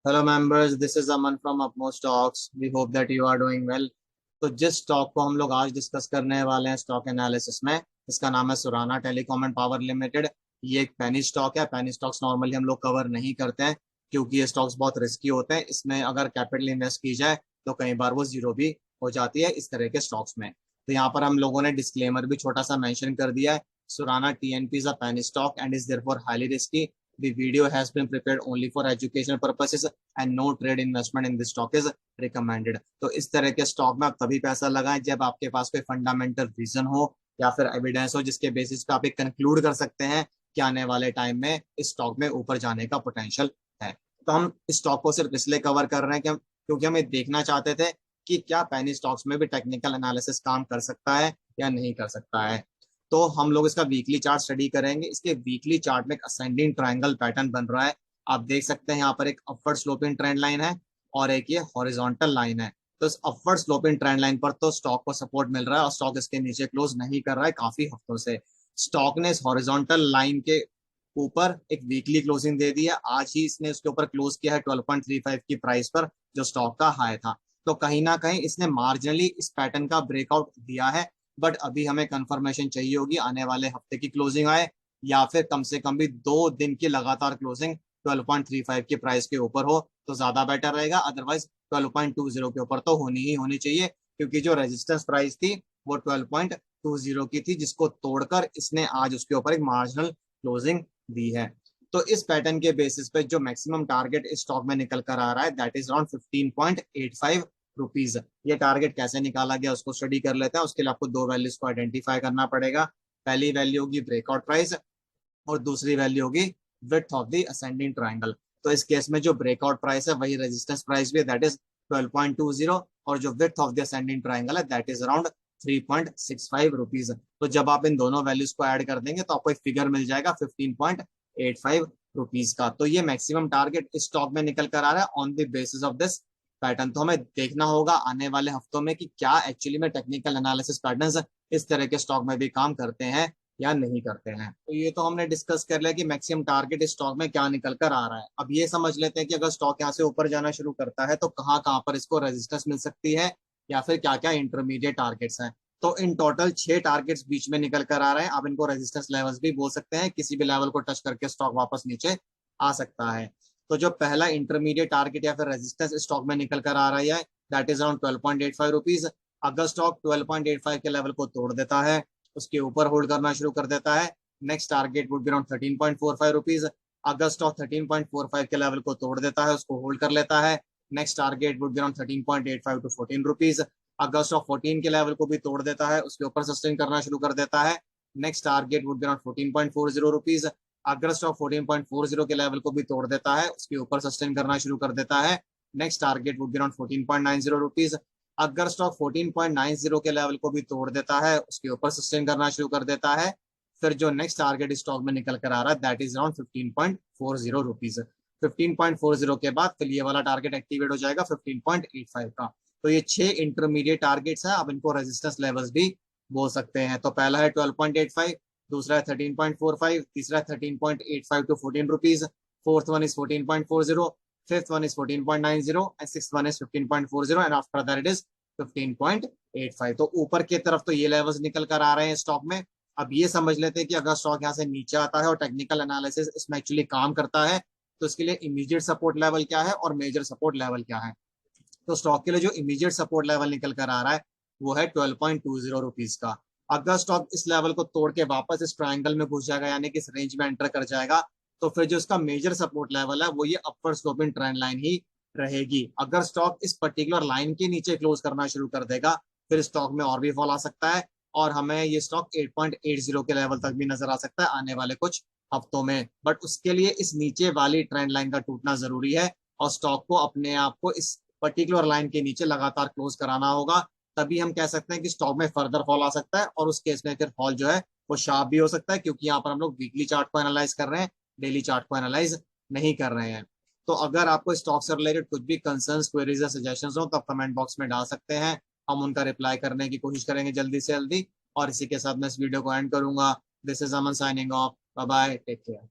Hello members, this is Aman from Upmost Stocks. We hope that you are doing well. तो जिस stock को हम लोग आज डिस्कस करने वाले हैं स्टॉक एनालिसिस में, इसका नाम है Surana telecom and power limited. ये एक पेनी स्टॉक है। पेनी स्टॉक्स नॉर्मली हम लोग कवर नहीं करते हैं क्योंकि ये स्टॉक्स बहुत रिस्की होते हैं। इसमें अगर कैपिटल इन्वेस्ट की जाए तो कई बार वो जीरो भी हो जाती है इस तरह के स्टॉक्स में। तो यहाँ पर हम लोगों ने डिस्क्लेमर भी छोटा सा मेंशन कर दिया है। Surana TNP is a penny stock and is therefore highly risky. The video has been prepared only for educational purposes and no trade investment in this stock is recommended। तो इस तरह के स्टॉक में आप तभी पैसा लगाएं जब आपके पास कोई फंडामेंटल रीजन हो या फिर एविडेंस हो जिसके बेसिस पे आप एक कंक्लूड कर सकते हैं कि आने वाले टाइम में इस स्टॉक में ऊपर जाने का पोटेंशियल है। तो हम इस स्टॉक को सिर्फ इसलिए कवर कर रहे हैं क्योंकि हम ये देखना चाहते थे कि क्या पेनी स्टॉक्स में भी टेक्निकल एनालिसिस काम कर सकता है या नहीं कर सकता है। तो हम लोग इसका वीकली चार्ट स्टडी करेंगे। इसके वीकली चार्ट में एक असेंडिंग ट्रायंगल पैटर्न बन रहा है। आप देख सकते हैं यहाँ पर एक अपवर्ड स्लोपिंग ट्रेंड लाइन है और एक ये हॉरिजॉन्टल लाइन है। तो इस अपवर्ड स्लोपिंग ट्रेंड लाइन पर तो स्टॉक को सपोर्ट मिल रहा है और स्टॉक इसके नीचे क्लोज नहीं कर रहा है काफी हफ्तों से। स्टॉक ने इस हॉरिजॉन्टल लाइन के ऊपर एक वीकली क्लोजिंग दे दी है। आज ही इसने उसके ऊपर क्लोज किया है 12.35 की प्राइस पर, जो स्टॉक का हाई था। तो कहीं ना कहीं इसने मार्जिनली इस पैटर्न का ब्रेकआउट दिया है। बट अभी हमें कंफर्मेशन चाहिए होगी आने वाले हफ्ते की क्लोजिंग आए या फिर कम से कम भी 2 दिन की लगातार क्लोजिंग 12.35 की प्राइस के ऊपर हो तो ज्यादा बेटर रहेगा। अदरवाइज 12.20 के ऊपर तो होनी ही होनी चाहिए क्योंकि जो रेजिस्टेंस प्राइस थी वो 12.20 की थी, जिसको तोड़कर इसने आज उसके ऊपर एक मार्जिनल क्लोजिंग दी है। तो इस पैटर्न के बेसिस पे जो मैक्सिमम टारगेट इस स्टॉक में निकल कर आ रहा है दैट इज अराउंड 15.85 रुपीज। ये टारगेट कैसे निकाला गया उसको स्टडी कर लेते हैं। उसके लिए आपको दो वैल्यूज को आइडेंटिफाई करना पड़ेगा। पहली वैल्यू होगी ब्रेकआउट प्राइस और दूसरी वैल्यू होगी width of the ascending triangle. तो इस केस में जो ब्रेकआउट प्राइस है वही रेजिस्टेंस प्राइस भी है, दैट इज 12.20, और जो width of the ascending triangle है दैट इज अराउंड 3.65 रुपीज। तो जब आप इन दोनों वैल्यूज को ऐड कर देंगे तो आपको एक फिगर मिल जाएगा 15.85 रुपीज का। तो ये मैक्सिमम टारगेट इस स्टॉक में निकल कर आ रहा है on the basis of this pattern. तो हमें देखना होगा आने वाले हफ्तों में कि क्या एक्चुअली में टेक्निकल एनालिसिस पैटर्न्स इस तरह के स्टॉक में भी काम करते हैं या नहीं करते हैं। तो ये तो हमने डिस्कस कर लिया कि मैक्सिमम टारगेट इस स्टॉक में क्या निकल कर आ रहा है। अब ये समझ लेते हैं कि अगर स्टॉक यहाँ से ऊपर जाना शुरू करता है तो कहाँ कहाँ पर इसको रेजिस्टेंस मिल सकती है या फिर क्या क्या इंटरमीडिएट टारगेट्स हैं। तो इन टोटल 6 टारगेट्स बीच में निकल कर आ रहे हैं। आप इनको रेजिस्टेंस लेवल्स भी बोल सकते हैं। किसी भी लेवल को टच करके स्टॉक वापस नीचे आ सकता है। तो जो पहला इंटरमीडिएट टारगेट या फिर रेजिस्टेंस स्टॉक में निकल कर आ रही है दैट इज अराउंड 12.85 रुपीज। अगर स्टॉक 12.85 के लेवल को तोड़ देता है, उसके ऊपर होल्ड करना शुरू कर देता है, next target would be around 13.45 rupees. अगर स्टॉक 13.45 के लेवल को तोड़ देता है, उसको होल्ड कर लेता है, next target would be around 13.85 to 14 rupees. अगर स्टॉक 14 के लेवल को भी तोड़ देता है, उसके ऊपर सस्टेन करना शुरू कर देता है, next target would be around 14.40 rupees. अगर स्टॉक 14.40 के लेवल को भी तोड़ देता है, उसके ऊपर सस्टेन करना शुरू कर देता है, next target would be around 14.90 rupees. अगर स्टॉक 14.90 के लेवल को भी तोड़ देता है, उसके ऊपर सस्टेन करना शुरू कर देता है, फिर जो नेक्स्ट टारगेट स्टॉक में निकल कर आ रहा है दैट इज अराउंड 15.40 रुपीज। 15.40 के बाद फिर ये वाला टारगेट एक्टिवेट हो जाएगा 15.85 का। तो ये 6 इंटरमीडिएट टारगेट्स हैं। आप इनको रेजिस्टेंस लेवल्स भी बोल सकते हैं। तो पहला है 12.85, दूसरा है 13.45, तीसरा है 13.85 to 14 rupees, fourth one is 14.40, fifth one is 14.90 and sixth one is 15.40 and after that it is 15.85। तो ऊपर की तरफ तो ये लेवल्स निकल कर आ रहे हैं स्टॉक में। अब ये समझ लेते हैं कि अगर स्टॉक यहाँ से नीचे आता है और टेक्निकल एनालिसिस इसमें एक्चुअली काम करता है तो इसके लिए इमीडिएट सपोर्ट लेवल क्या है और मेजर सपोर्ट लेवल क्या है। तो स्टॉक के लिए जो इमीडिएट सपोर्ट लेवल निकल कर आ रहा है वो है 12.20 रुपीज का। अगर स्टॉक इस लेवल को तोड़ के वापस इस ट्रायंगल में घुस जाएगा यानी कि इस रेंज में एंटर कर जाएगा तो फिर जो इसका मेजर सपोर्ट लेवल है वो ये अपवर्ड स्लोपिंग ट्रेंड लाइन ही रहेगी। अगर स्टॉक इस पर्टिकुलर लाइन के नीचे क्लोज करना शुरू कर देगा फिर स्टॉक में और भी फॉल आ सकता है और हमें ये स्टॉक 8.80 के लेवल तक भी नजर आ सकता है आने वाले कुछ हफ्तों में। बट उसके लिए इस नीचे वाली ट्रेंड लाइन का टूटना जरूरी है और स्टॉक को अपने आप को इस पर्टिकुलर लाइन के नीचे लगातार क्लोज कराना होगा। तभी हम कह सकते हैं कि स्टॉक में फर्दर फॉल आ सकता है और उस केस में फिर फॉल जो है वो शार्प भी हो सकता है क्योंकि यहाँ पर हम लोग वीकली चार्ट को एनालाइज कर रहे हैं, डेली चार्ट को एनालाइज नहीं कर रहे हैं। तो अगर आपको स्टॉक से रिलेटेड कुछ भी कंसर्न्स, क्वेरीज या सजेशंस हो तो आप कमेंट बॉक्स में डाल सकते हैं। हम उनका रिप्लाई करने की कोशिश करेंगे जल्दी से जल्दी। और इसी के साथ मैं इस वीडियो को एंड करूंगा। This is Aman signing off. Bye bye, take care.